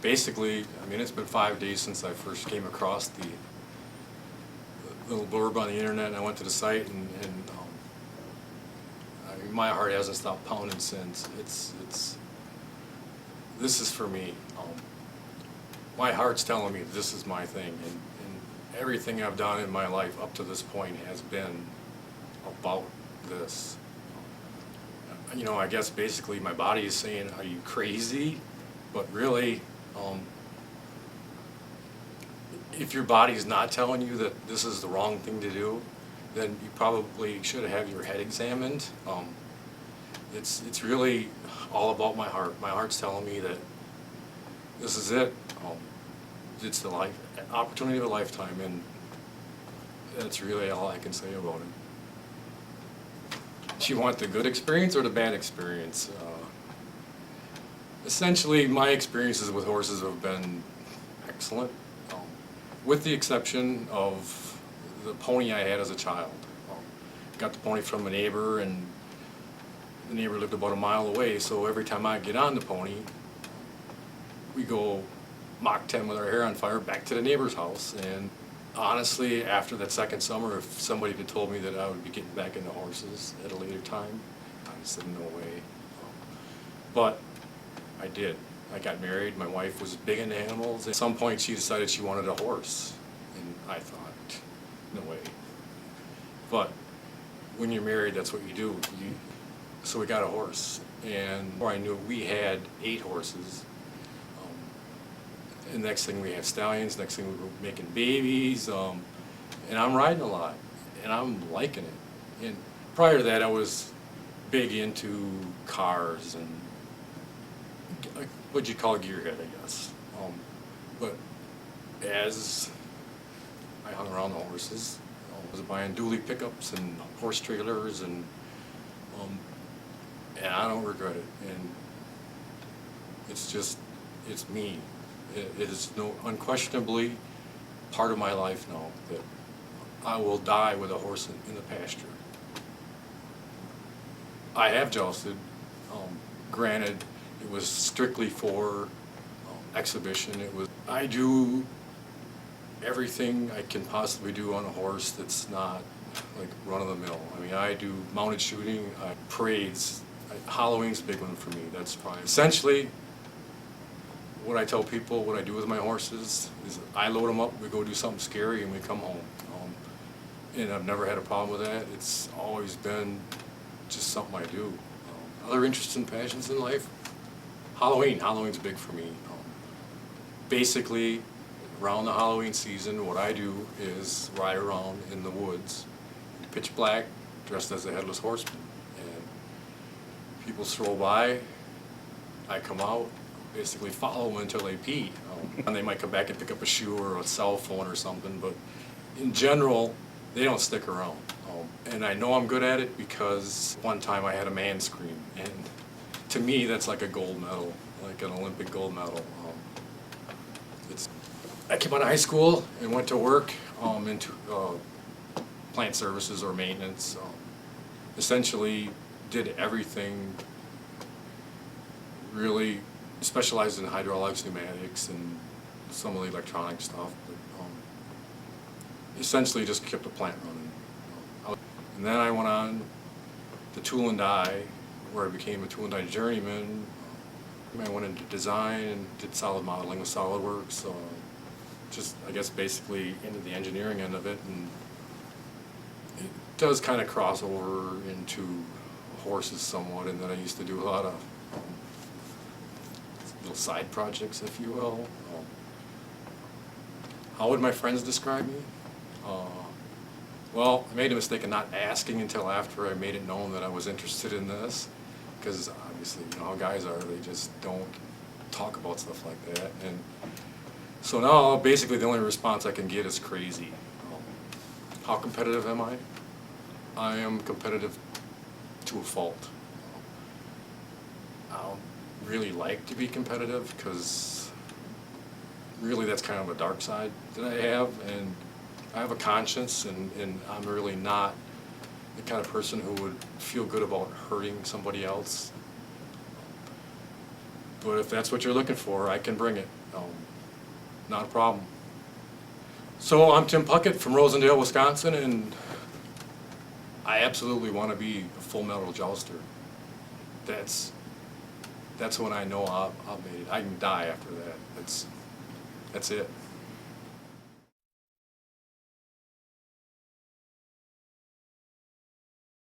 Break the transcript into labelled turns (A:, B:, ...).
A: basically, I mean, it's been 5 days since I first came across the little blurb on the internet, and I went to the site, and I mean, my heart hasn't stopped pounding since. This is for me. My heart's telling me this is my thing, and everything I've done in my life up to this point has been about this. You know, I guess basically my body is saying, are you crazy? But really, if your body's not telling you that this is the wrong thing to do, then you probably should have your head examined. It's really all about my heart. My heart's telling me that this is it. It's the opportunity of a lifetime, and that's really all I can say about it. Do you want the good experience or the bad experience? Essentially, my experiences with horses have been excellent, with the exception of the pony I had as a child. Got the pony from a neighbor, and the neighbor lived about a mile away, so every time I get on the pony, we go Mach 10 with our hair on fire back to the neighbor's house. And honestly, after that second summer, if somebody had told me that I would be getting back into horses at a later time, I just said no way. But I did. I got married. My wife was big into animals. At some point, she decided she wanted a horse, and I thought, no way. But when you're married, that's what you do. So we got a horse, and before I knew it, we had 8 horses. And next thing we have stallions, next thing we were making babies, and I'm riding a lot, and I'm liking it. And prior to that, I was big into cars and what you call a gearhead, I guess. But as I hung around the horses, I was buying dually pickups and horse trailers, and I don't regret it. And it's me. It is unquestionably part of my life now that I will die with a horse in the pasture. I have jousted. Granted, it was strictly for exhibition. I do everything I can possibly do on a horse that's not like run-of-the-mill. I mean, I do mounted shooting, parades. Halloween's a big one for me. That's probably essentially what I tell people, what I do with my horses is I load them up, we go do something scary, and we come home. And I've never had a problem with that. It's always been just something I do. Other interests and passions in life? Halloween's big for me. Basically, around the Halloween season, what I do is ride around in the woods, pitch black, dressed as a headless horseman. And people stroll by, I come out, basically follow them until they pee. And they might come back and pick up a shoe or a cell phone or something, but in general, they don't stick around. And I know I'm good at it because one time I had a man scream, and to me that's like a gold medal, like an Olympic gold medal. I came out of high school and went to work into plant services or maintenance. Essentially did everything, really specialized in hydraulics, pneumatics, and some of the electronic stuff, but essentially just kept the plant running. And then I went on to tool and die, where I became a tool and die journeyman. I went into design and did solid modeling with SolidWorks, just I guess basically into the engineering end of it, and it does kind of cross over into horses somewhat, and then I used to do a lot of little side projects, if you will. How would my friends describe me? Well, I made a mistake in not asking until after I made it known that I was interested in this, because obviously, you know how guys are, they just don't talk about stuff like that. And so now, basically, the only response I can get is crazy. How competitive am I? I am competitive to a fault. I don't really like to be competitive, because really that's kind of a dark side that I have, and I have a conscience, and I'm really not the kind of person who would feel good about hurting somebody else. But if that's what you're looking for, I can bring it. Not a problem. So I'm Tim Puckett from Rosendale, Wisconsin, and I absolutely want to be a full metal jouster. That's when I know I've made it. I can die after that. That's it.